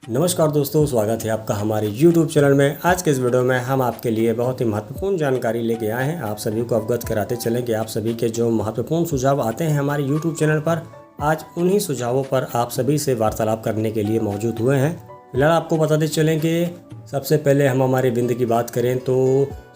नमस्कार दोस्तों, स्वागत है आपका हमारे YouTube चैनल में। आज के इस वीडियो में हम आपके लिए बहुत ही महत्वपूर्ण जानकारी लेके आए हैं। आप सभी को अवगत कराते चलें कि आप सभी के जो महत्वपूर्ण सुझाव आते हैं हमारे YouTube चैनल पर, आज उन्हीं सुझावों पर आप सभी से वार्तालाप करने के लिए मौजूद हुए हैं। फिलहाल आपको बताते चलें कि सबसे पहले हम हमारे बिंद की बात करें तो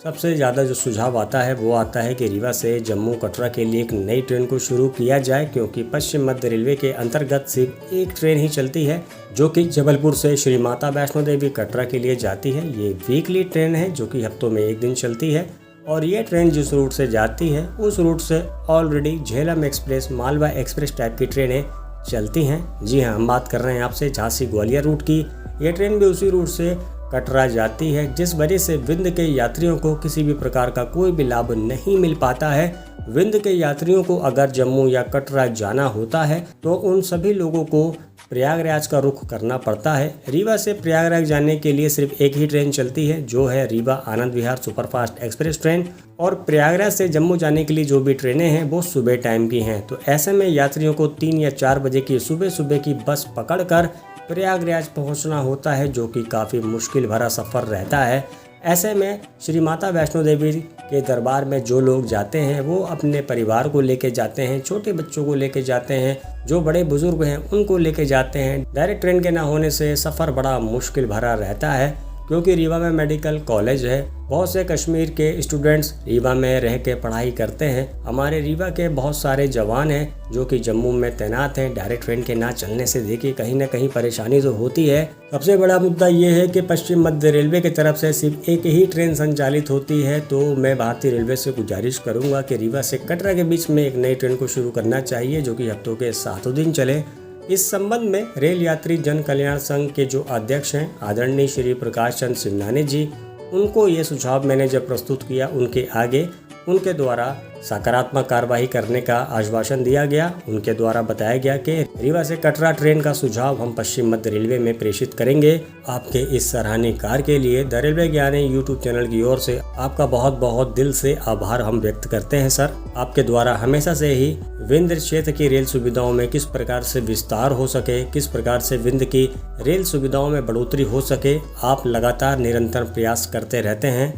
सबसे ज़्यादा जो सुझाव आता है वो आता है कि रीवा से जम्मू कटरा के लिए एक नई ट्रेन को शुरू किया जाए, क्योंकि पश्चिम मध्य रेलवे के अंतर्गत सिर्फ एक ट्रेन ही चलती है जो कि जबलपुर से श्री माता वैष्णो देवी कटरा के लिए जाती है। ये वीकली ट्रेन है जो कि हफ्तों में एक दिन चलती है और ये ट्रेन जिस रूट से जाती है उस रूट से already Jhelum express, Malwa express type की ट्रेनें चलती हैं। जी हाँ, हम बात कर रहे हैं आपसे झांसी ग्वालियर रूट की। ये ट्रेन भी उसी रूट से कटरा जाती है, जिस वजह से विंध्य के यात्रियों को किसी भी प्रकार का कोई भी लाभ नहीं मिल पाता है। विंध्य के यात्रियों को अगर जम्मू या कटरा जाना होता है तो उन सभी लोगों को प्रयागराज का रुख करना पड़ता है। रीवा से प्रयागराज जाने के लिए सिर्फ एक ही ट्रेन चलती है जो है Rewa Anand Vihar superfast express train, और प्रयागराज से जम्मू जाने के लिए जो भी ट्रेनें हैं वो सुबह टाइम की हैं। तो ऐसे में यात्रियों को 3 या 4 बजे की सुबह की बस पकड़कर प्रयागराज पहुंचना होता है, जो कि काफ़ी मुश्किल भरा सफ़र रहता है। ऐसे में श्री माता वैष्णो देवी के दरबार में जो लोग जाते हैं वो अपने परिवार को लेके जाते हैं, छोटे बच्चों को लेके जाते हैं, जो बड़े बुजुर्ग हैं उनको लेके जाते हैं। डायरेक्ट ट्रेन के ना होने से सफ़र बड़ा मुश्किल भरा रहता है, क्योंकि रीवा में मेडिकल कॉलेज है। बहुत से कश्मीर के स्टूडेंट्स रीवा में रह के पढ़ाई करते हैं। हमारे रीवा के बहुत सारे जवान हैं जो कि जम्मू में तैनात हैं। डायरेक्ट ट्रेन के ना चलने से देखिए कहीं ना कहीं परेशानी तो होती है। सबसे बड़ा मुद्दा ये है कि पश्चिम मध्य रेलवे की तरफ से सिर्फ एक ही ट्रेन संचालित होती है। तो मैं भारतीय रेलवे से गुजारिश करूँगा कि रीवा से कटरा के बीच में एक नई ट्रेन को शुरू करना चाहिए जो कि हफ्तों के 7 दिन चले। इस संबंध में रेल यात्री जन कल्याण संघ के जो अध्यक्ष हैं आदरणीय श्री प्रकाश चंद्र सिंघानिया जी, उनको ये सुझाव मैंने जब प्रस्तुत किया उनके आगे, उनके द्वारा सकारात्मक कार्रवाई करने का आश्वासन दिया गया। उनके द्वारा बताया गया कि रीवा से कटरा ट्रेन का सुझाव हम पश्चिम मध्य रेलवे में प्रेषित करेंगे। आपके इस सराहनीय कार्य के लिए द रेलवे ज्ञानी यूट्यूब चैनल की ओर से आपका बहुत बहुत दिल से आभार हम व्यक्त करते हैं सर। आपके द्वारा हमेशा से ही विंध्य क्षेत्र की रेल सुविधाओं में किस प्रकार से विस्तार हो सके, किस प्रकार से विंध्य की रेल सुविधाओं में बढ़ोतरी हो सके, आप लगातार निरंतर प्रयास करते रहते हैं।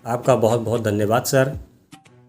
आपका बहुत बहुत धन्यवाद सर।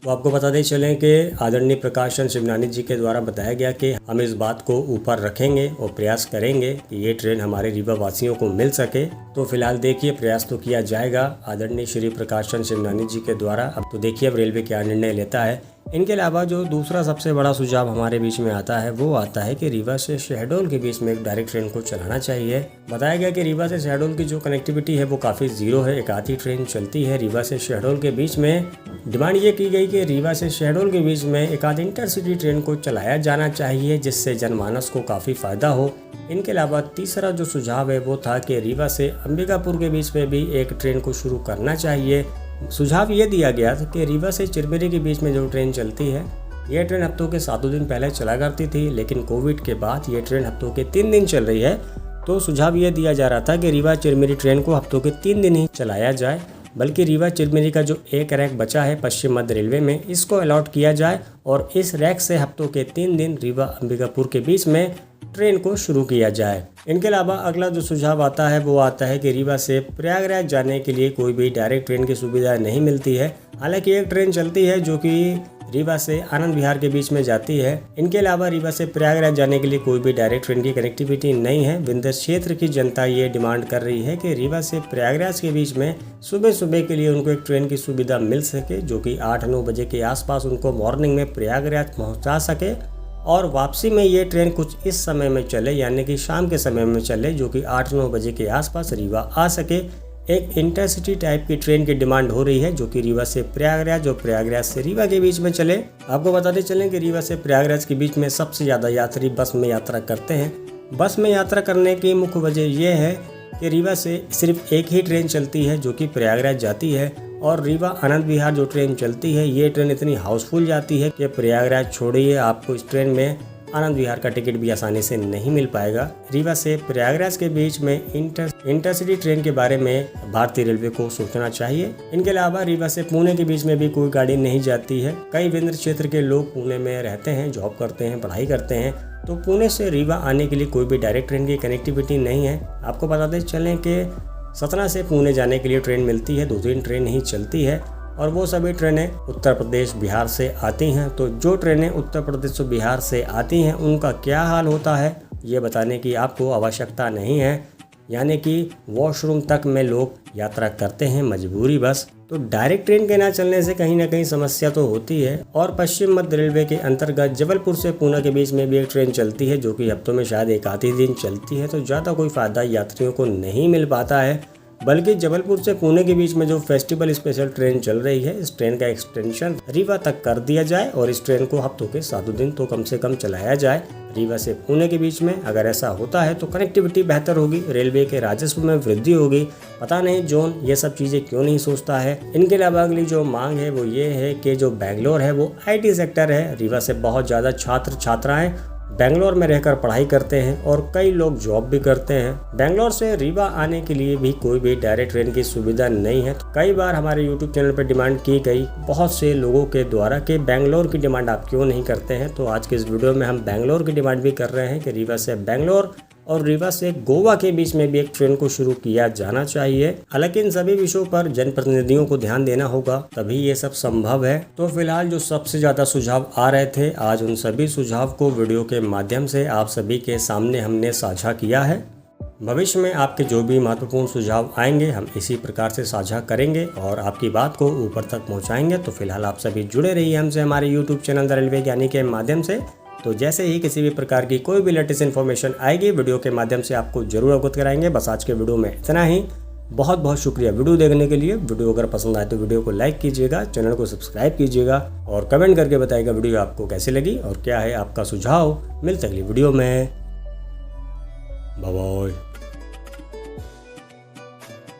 तो आपको बताते चलें कि आदरणीय प्रकाश चंद्र सिंघानिया जी के द्वारा बताया गया कि हम इस बात को ऊपर रखेंगे और प्रयास करेंगे कि ये ट्रेन हमारे रीवा वासियों को मिल सके। तो फिलहाल देखिए प्रयास तो किया जाएगा आदरणीय श्री प्रकाश चंद्र सिंघानिया जी के द्वारा। अब तो देखिए अब रेलवे क्या निर्णय लेता है। इनके अलावा जो दूसरा सबसे बड़ा सुझाव हमारे बीच में आता है वो आता है कि रीवा से शहडोल के बीच में एक डायरेक्ट ट्रेन को चलाना चाहिए। बताया गया कि रीवा से शहडोल की जो कनेक्टिविटी है वो काफ़ी ज़ीरो है। एक आधी ट्रेन चलती है रीवा से शहडोल के बीच में। डिमांड ये की गई कि रीवा से शहडोल के बीच में एक आध इंटरसिटी ट्रेन को चलाया जाना चाहिए, जिससे जनमानस को काफ़ी फ़ायदा हो। इनके अलावा तीसरा जो सुझाव है वो था कि रीवा से अंबिकापुर के बीच में भी एक ट्रेन को शुरू करना चाहिए। सुझाव ये दिया गया था कि रीवा से चिरमिरी के बीच में जो ट्रेन चलती है, ये ट्रेन हफ्तों के 7 दिन पहले चला करती थी, लेकिन कोविड के बाद ये ट्रेन हफ्तों के 3 दिन चल रही है। तो सुझाव ये दिया जा रहा था कि रीवा चिरमिरी ट्रेन को हफ्तों के 3 दिन ही चलाया जाए, बल्कि रीवा चिरमिरी का जो एक रैक बचा है पश्चिम मध्य रेलवे में, इसको अलॉट किया जाए और इस रैक से हफ्तों के 3 दिन रीवा अंबिकापुर के बीच में ट्रेन को शुरू किया जाए। इनके अलावा अगला जो सुझाव आता है वो आता है कि रीवा से प्रयागराज जाने के लिए कोई भी डायरेक्ट ट्रेन की सुविधा नहीं मिलती है। हालांकि एक ट्रेन चलती है जो कि रीवा से आनंद विहार के बीच में जाती है। इनके अलावा रीवा से प्रयागराज जाने के लिए कोई भी डायरेक्ट ट्रेन की कनेक्टिविटी नहीं है। विंध्य क्षेत्र की जनता ये डिमांड कर रही है कि रीवा से प्रयागराज के बीच में सुबह के लिए उनको एक ट्रेन की सुविधा मिल सके, जो कि 8-9 बजे के आसपास उनको मॉर्निंग में प्रयागराज पहुँचा सके और वापसी में ये ट्रेन कुछ इस समय में चले, यानी कि शाम के समय में चले, जो कि 8-9 बजे के आसपास रीवा आ सके। एक इंटरसिटी टाइप की ट्रेन की डिमांड हो रही है जो कि रीवा से प्रयागराज और प्रयागराज से रीवा के बीच में चले। आपको बताते चलें कि रीवा से प्रयागराज के बीच में सबसे ज़्यादा यात्री बस में यात्रा करते हैं। बस में यात्रा करने की मुख्य वजह यह है कि रीवा से सिर्फ एक ही ट्रेन चलती है जो कि प्रयागराज जाती है, और रीवा आनंद विहार जो ट्रेन चलती है ये ट्रेन इतनी हाउसफुल जाती है कि प्रयागराज छोड़िए, आपको इस ट्रेन में आनंद विहार का टिकट भी आसानी से नहीं मिल पाएगा। रीवा से प्रयागराज के बीच में इंटरसिटी ट्रेन के बारे में भारतीय रेलवे को सोचना चाहिए। इनके अलावा रीवा से पुणे के बीच में भी कोई गाड़ी नहीं जाती है। कई विंध्य क्षेत्र के लोग पुणे में रहते हैं, जॉब करते हैं, पढ़ाई करते हैं, तो पुणे से रीवा आने के लिए कोई भी डायरेक्ट ट्रेन की कनेक्टिविटी नहीं है। आपको बताते चलें कि सतना से पुणे जाने के लिए ट्रेन मिलती है, 2-3 ट्रेन ही चलती है और वो सभी ट्रेनें उत्तर प्रदेश बिहार से आती हैं। तो जो ट्रेनें उत्तर प्रदेश और बिहार से आती हैं उनका क्या हाल होता है ये बताने की आपको आवश्यकता नहीं है, यानी कि वॉशरूम तक में लोग यात्रा करते हैं मजबूरी बस। तो डायरेक्ट ट्रेन के ना चलने से कहीं ना कहीं समस्या तो होती है। और पश्चिम मध्य रेलवे के अंतर्गत जबलपुर से पुणे के बीच में भी एक ट्रेन चलती है जो कि हफ्तों में शायद एक आधी दिन चलती है, तो ज़्यादा कोई फायदा यात्रियों को नहीं मिल पाता है। बल्कि जबलपुर से पुणे के बीच में जो फेस्टिवल स्पेशल ट्रेन चल रही है, इस ट्रेन का एक्सटेंशन रीवा तक कर दिया जाए और इस ट्रेन को हफ्तों के 7 दिन तो कम से कम चलाया जाए रीवा से पुणे के बीच में। अगर ऐसा होता है तो कनेक्टिविटी बेहतर होगी, रेलवे के राजस्व में वृद्धि होगी। पता नहीं जोन ये सब चीज़ें क्यों नहीं सोचता है। इनके अलावा अगली जो मांग है वो ये है कि जो बेंगलोर है वो IT सेक्टर है। रीवा से बहुत ज़्यादा छात्र छात्राएँ बेंगलोर में रहकर पढ़ाई करते हैं और कई लोग जॉब भी करते हैं। बेंगलोर से रीवा आने के लिए भी कोई भी डायरेक्ट ट्रेन की सुविधा नहीं है। तो कई बार हमारे YouTube चैनल पर डिमांड की गई बहुत से लोगों के द्वारा कि बेंगलोर की डिमांड आप क्यों नहीं करते हैं। तो आज के इस वीडियो में हम बेंगलोर की डिमांड भी कर रहे हैं कि रीवा से बेंगलोर और रीवा से गोवा के बीच में भी एक ट्रेन को शुरू किया जाना चाहिए। हालांकि इन सभी विषयों पर जनप्रतिनिधियों को ध्यान देना होगा, तभी ये सब संभव है। तो फिलहाल जो सबसे ज्यादा सुझाव आ रहे थे, आज उन सभी सुझाव को वीडियो के माध्यम से आप सभी के सामने हमने साझा किया है। भविष्य में आपके जो भी महत्वपूर्ण सुझाव आएंगे हम इसी प्रकार से साझा करेंगे और आपकी बात को ऊपर तक पहुँचाएंगे। तो फिलहाल आप सभी जुड़े रहिए हमसे हमारे YouTube चैनल द रेलवे ज्ञानी के माध्यम से। तो जैसे ही किसी भी प्रकार की कोई भी लेटेस्ट इन्फॉर्मेशन आएगी वीडियो के माध्यम से आपको जरूर अवगत कराएंगे। बस आज के वीडियो में इतना ही। बहुत बहुत शुक्रिया वीडियो देखने के लिए। वीडियो अगर पसंद आए तो वीडियो को लाइक कीजिएगा, चैनल को सब्सक्राइब कीजिएगा और कमेंट करके बताइएगा वीडियो आपको कैसी लगी और क्या है आपका सुझाव। मिलते अगली वीडियो में। Bye bye.